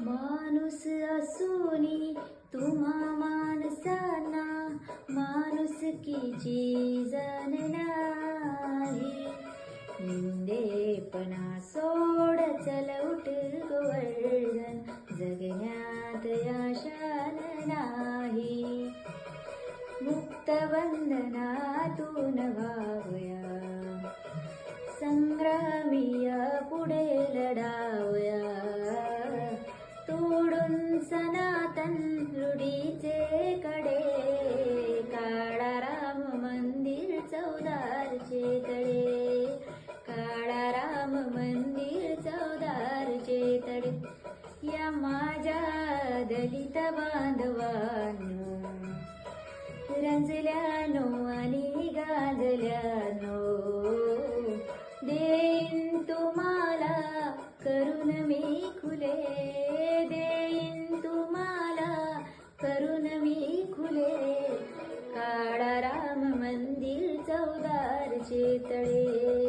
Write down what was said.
माणूस असूनी तुम्हा माणसांना माणुसकीची जाण नाही. निंदेपणा सोड चल उठ गोवर्धन, जगण्यात आशान नाही. मुक्त बंधनातून व्हावया, संग्रामीय पुढे लढावया. तोडून सनातन रूढीचे कडे, काळा राम मंदिर चौदारचे तळे. काळा राम मंदिर चौदारचे तळे. या माझ्या दलित बांधवांनो, रंजल्यानो आणि गाजल्यानो, देईन तुम्हाला करून मी खुले. देईन तुम्हाला करून मी खुले. काळा राम मंदिर चौदारचे तळे.